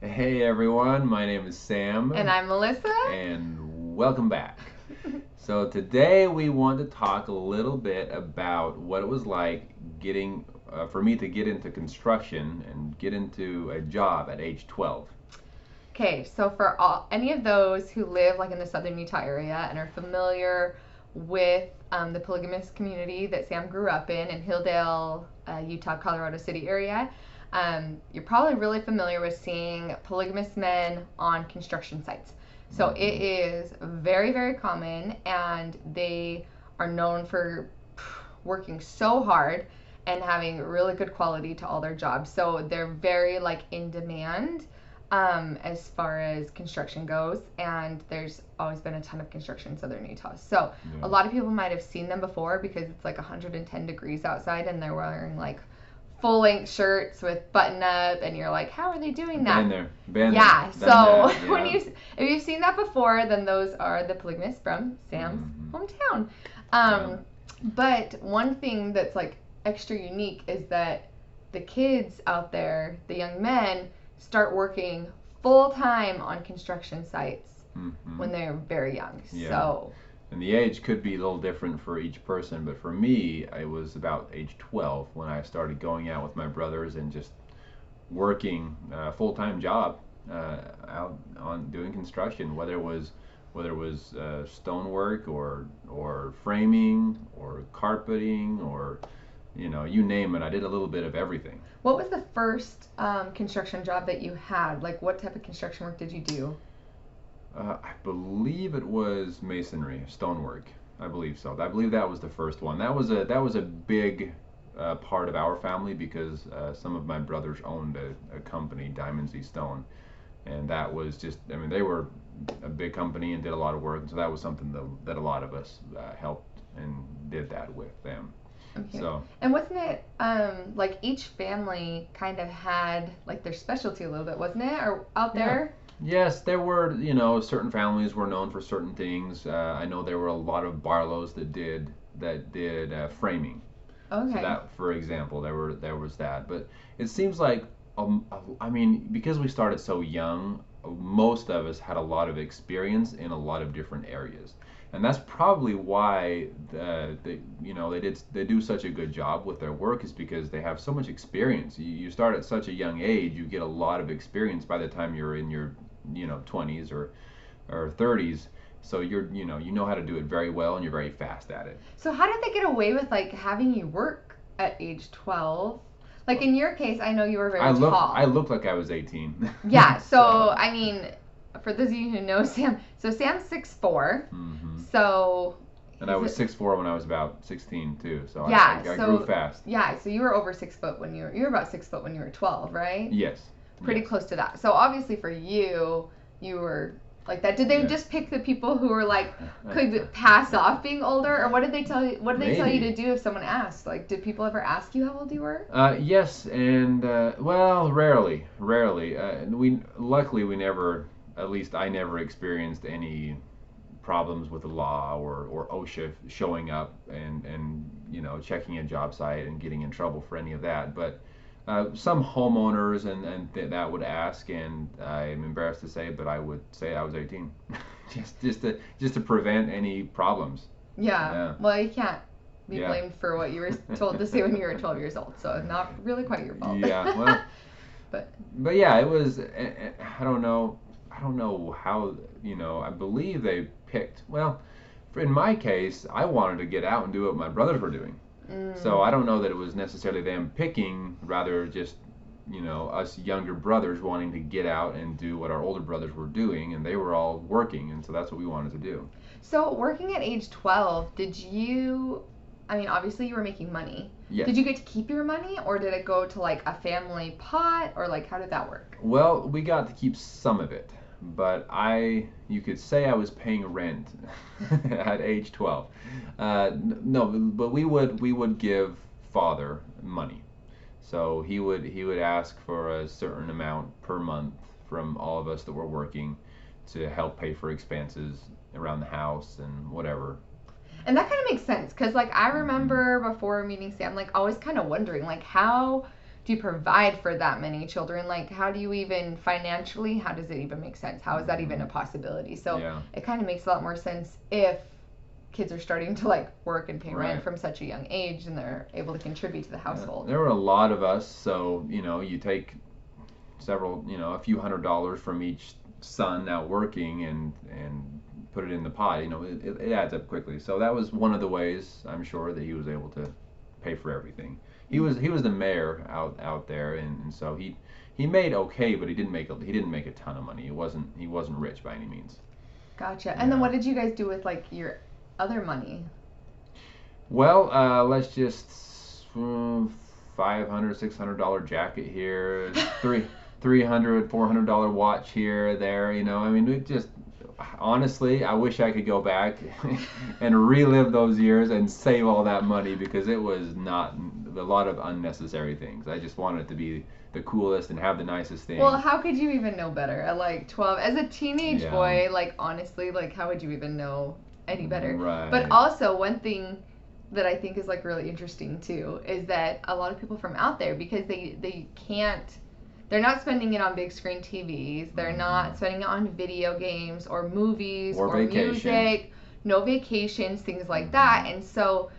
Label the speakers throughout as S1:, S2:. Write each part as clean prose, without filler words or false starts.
S1: Hey everyone, my name is
S2: And
S1: Sam,
S2: I'm Melissa.
S1: and welcome back. So today we want to talk a little bit about what it was like for me to get into construction and get into a job at age 12.
S2: Okay, so for any of those who live like in the southern Utah area and are familiar with the polygamous community that Sam grew up in Hilldale, Utah, Colorado City area, you're probably really familiar with seeing polygamous men on construction sites. So it
S1: Mhm.
S2: is very, very common, and they are known for working so hard and having really good quality to all their jobs. So they're very like in demand as far as construction goes, and there's always been a ton of construction in southern Utah. So a
S1: Yeah.
S2: lot of people might have seen them before because it's like 110 degrees outside and they're wearing like full length shirts with button up, and you're like, how are they doing that?
S1: Been there,
S2: Yeah,
S1: done
S2: so
S1: that.
S2: when
S1: Yeah.
S2: if you've seen that before, then those are the polygamists from Sam's
S1: Hmm.
S2: hometown.
S1: Yeah.
S2: Um, but one thing that's like extra unique is that the kids out there, the young men, start working full time on construction sites
S1: Hmm.
S2: when they're very young.
S1: Yeah.
S2: So,
S1: And the age could be a little different for each person, but for me, it was about age 12 when I started going out with my brothers and just working a full-time job out on doing construction, whether it was stonework or framing or carpeting or you name it. I did a little bit of everything.
S2: what was the first construction job that you had? Like, what type of construction work did you do?
S1: I believe it was masonry, stonework. I believe so. I believe that was the first one. That was a big part of our family because some of my brothers owned a company, Diamond Z Stone, and that was just, I mean, they were a big company and did a lot of work, and so that was something that a lot of us helped and did that with them.
S2: Okay.
S1: So
S2: And wasn't it like each family kind of had like their specialty a little bit, wasn't it? Or out
S1: yeah,
S2: there?
S1: yes, there were, certain families were known for certain things. I know there were a lot of Barlows that did framing. So
S2: Okay.
S1: that, for example, there was that. But it seems like, I mean, because we started so young, most of us had a lot of experience in a lot of different areas, and that's probably why they do such a good job with their work, is because they have so much experience. You start at such a young age, you get a lot of experience by the time you're in your 20s or 30s. So you know how to do it very well, and you're very fast at it.
S2: So how did they get away with like having you work at age 12? Like in your case, I know you were
S1: I
S2: very
S1: look I
S2: tall.
S1: look like I was 18.
S2: Yeah, so
S1: So,
S2: I mean, for those of you who know Sam, so Sam's 6'4".
S1: hmm
S2: So
S1: and I
S2: he's
S1: was 6'4" when I was about 16 too. So I,
S2: yeah,
S1: I, I grew
S2: so
S1: fast.
S2: yeah, so you were over 6 foot when you were about 6 foot when you were 12, right?
S1: Yes,
S2: Pretty
S1: yes,
S2: close to that. So obviously for you, you were like that. Did they
S1: yes.
S2: just pick the people who were like could pass off being older, or what did they tell you? What did they tell you to
S1: Maybe.
S2: do if someone asked? Like, did people ever ask you how old you were?
S1: Yes, and well, rarely. We luckily we never, at least I never experienced any problems with the law or OSHA showing up and checking a job site and getting in trouble for any of that. But some homeowners that would ask, and I'm embarrassed to say, but I would say I was 18, just to prevent any problems.
S2: Yeah.
S1: Yeah,
S2: Well, you can't be
S1: yeah,
S2: blamed for what you were told to say when you were 12 years old. So not really quite your fault.
S1: yeah. Well,
S2: But
S1: but yeah, it was. I don't know. I don't know how. I believe they picked. Well, in my case, I wanted to get out and do what my brothers were doing. So I
S2: mm,
S1: don't know that it was necessarily them picking, rather just us younger brothers wanting to get out and do what our older brothers were doing, and they were all working, and so that's what we wanted to do.
S2: so working at age 12, did you? I mean, obviously you were making money. Did
S1: Yes.
S2: you get to keep your money, or did it go to like a family pot, or like how did that work?
S1: Well, we got to keep some of it, but you could say I was paying rent at age 12. No, but we would give father money. So he would ask for a certain amount per month from all of us that were working to help pay for expenses around the house and whatever.
S2: And that kind of makes sense because like I
S1: Hmm.
S2: remember before meeting Sam, like always kind of wondering like how do you provide for that many children? Like, how do you even financially, how does it even make sense? How is that even a possibility? So
S1: Yeah.
S2: it kind of makes a lot more sense if kids are starting to like work and pay rent
S1: Right.
S2: from such a young age and they're able to contribute to the household.
S1: There were a lot of us, so you take several, a few $100s from each son out working and put it in the pot. It adds up quickly. So that was one of the ways I'm sure that he was able to pay for everything. He was the mayor out there, and so he made okay, but he didn't make a ton of money. He wasn't rich by any means.
S2: Gotcha. And then what did you guys do with like your other money?
S1: Well, let's just $500, $600 jacket here, $300, $400 watch here, there. I mean, it just honestly, I wish I could go back and relive those years and save all that money because it was not a lot of unnecessary things. I just wanted it to be the coolest and have the nicest thing.
S2: Well, how could you even know better at like 12? As a teenage
S1: Yeah.
S2: boy, like honestly, like how would you even know any better?
S1: Right.
S2: But also, one thing that I think is like really interesting too is that a lot of people from out there, because they can't, they're not spending it on big screen TVs, they're not spending it on video games or movies
S1: Or vacation.
S2: music, no vacations, things like that. And so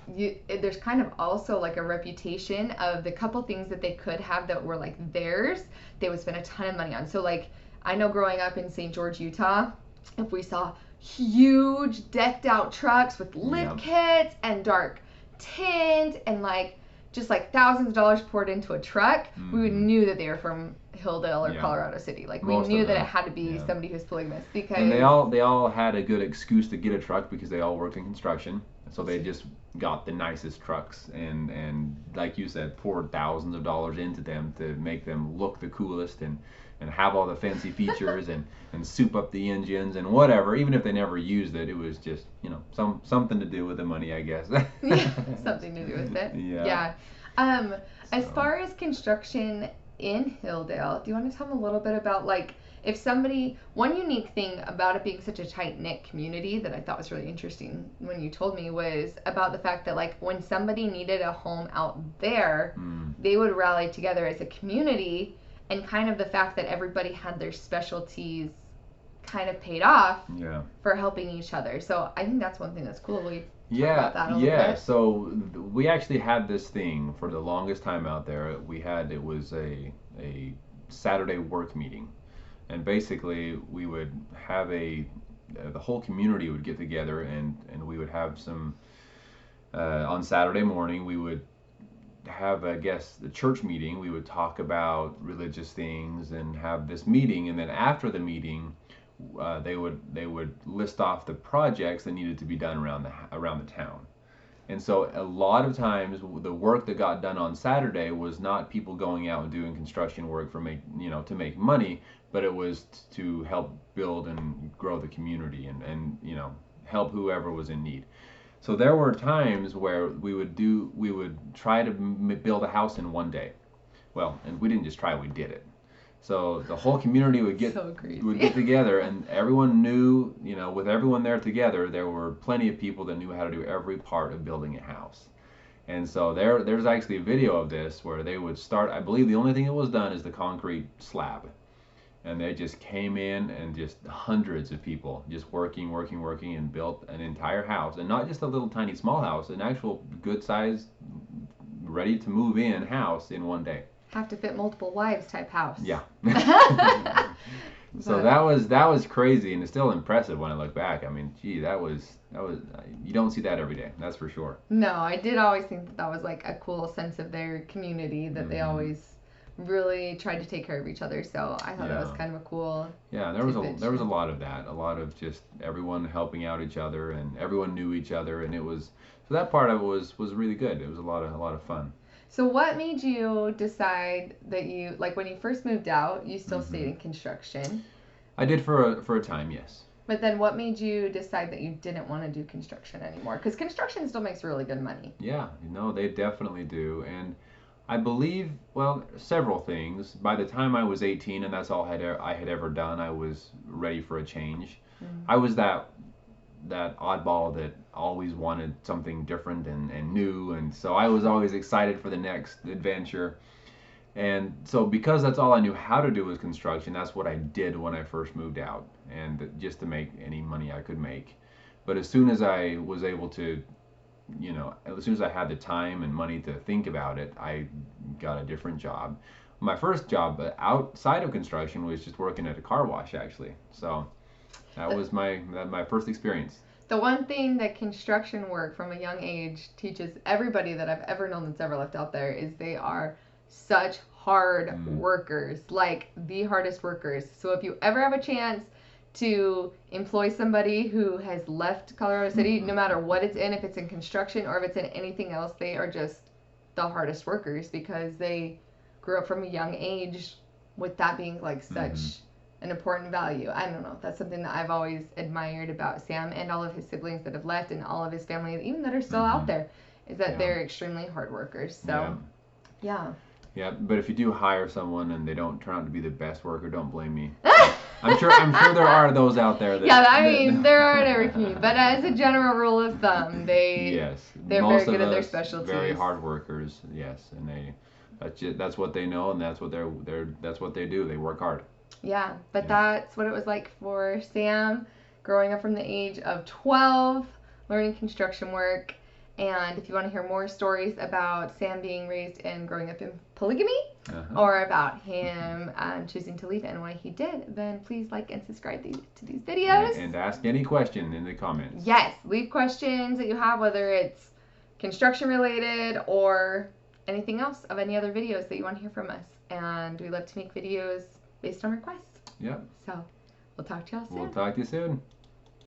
S2: there's kind of also like a reputation of the couple things that they could have that were like theirs, they would spend a ton of money on. So like I know growing up in St. George, Utah, if we saw huge decked out trucks with lip kits and dark tint and like just like thousands of dollars poured into a truck, we knew that they were from Hilldale or Colorado City. Like
S1: Most
S2: we knew
S1: of
S2: that
S1: them.
S2: it had to be somebody who's polygamous because
S1: And they all had a good excuse to get a truck because they all worked in construction. So they just got the nicest trucks and like you said, poured thousands of dollars into them to make them look the coolest and have all the fancy features and soup up the engines and whatever. Even if they never used it, it was just something to do with the money, I guess.
S2: Yeah, something to do with it.
S1: Yeah.
S2: As far as construction in Hilldale, do you want to tell them a little bit about like if somebody, one unique thing about it being such a tight knit community that I thought was really interesting when you told me was about the fact that like when somebody needed a home out there, they would rally together as a community, and kind of the fact that everybody had their specialties kind of paid off for helping each other. So I think that's one thing that's cool. We talk about that a little bit.
S1: So we actually had this thing for the longest time out there. It was a Saturday work meeting, and basically we would have the whole community would get together and we would have some on Saturday morning we would have the church meeting. We would talk about religious things and have this meeting, and then after the meeting they would list off the projects that needed to be done around the town. And so a lot of times the work that got done on Saturday was not people going out and doing construction work to make money, but it was to help build and grow the community and help whoever was in need. So there were times where we would try to build a house in one day. Well, and we didn't just try, we did it. So the whole community would get together, and everyone knew, with everyone there together, there were plenty of people that knew how to do every part of building a house. And so there's actually a video of this where they would start, I believe the only thing that was done is the concrete slab. And they just came in and just hundreds of people just working and built an entire house. And not just a little tiny small house, an actual good sized, ready to move in house in one day.
S2: Have to fit multiple wives type house.
S1: Yeah. So that was crazy, and it's still impressive when I look back. I mean, gee, that was you don't see that every day. That's for sure.
S2: No, I did always think that was like a cool sense of their community that they always really tried to take care of each other. So I thought that was kind of a cool.
S1: Yeah, there was a lot of that. A lot of just everyone helping out each other, and everyone knew each other, and it was so that part of it was really good. It was a lot of fun.
S2: So what made you decide that you, like when you first moved out, you still stayed in construction?
S1: I did for a time, yes.
S2: But then what made you decide that you didn't want to do construction anymore? Because construction still makes really good money.
S1: Yeah, they definitely do. And I believe, well, several things. By the time I was 18 and that's all I had ever done, I was ready for a change. I was that that oddball that always wanted something different and new, and so I was always excited for the next adventure. And so because that's all I knew how to do was construction, that's what I did when I first moved out, and just to make any money I could make. But as soon as I was able to, as soon as I had the time and money to think about it, I got a different job. My first job outside of construction was just working at a car wash, actually. So that was my first experience.
S2: The one thing that construction work from a young age teaches everybody that I've ever known that's ever left out there is they are such hard workers, like the hardest workers. So if you ever have a chance to employ somebody who has left Colorado City, no matter what it's in, if it's in construction or if it's in anything else, they are just the hardest workers because they grew up from a young age with that being like such an important value. I don't know. That's something that I've always admired about Sam and all of his siblings that have left and all of his family, even that are still out there, is that they're extremely hard workers. So, yeah.
S1: Yeah, but if you do hire someone and they don't turn out to be the best worker, don't blame me. I'm sure there are those out there that.
S2: Yeah, I mean, there are in every community, but as a general rule of thumb, they're very good at their specialties.
S1: Very hard workers, yes, and that's what they know, and that's what that's what they do. They work hard.
S2: Yeah, but that's what it was like for Sam, growing up from the age of 12, learning construction work. And if you want to hear more stories about Sam being raised and growing up in polygamy, or about him choosing to leave and why he did, then please like and subscribe to these videos.
S1: And ask any question in the comments.
S2: Yes, leave questions that you have, whether it's construction related or anything else of any other videos that you want to hear from us. And we love to make videos based on requests.
S1: Yep.
S2: So we'll talk to y'all soon.
S1: We'll talk to you soon.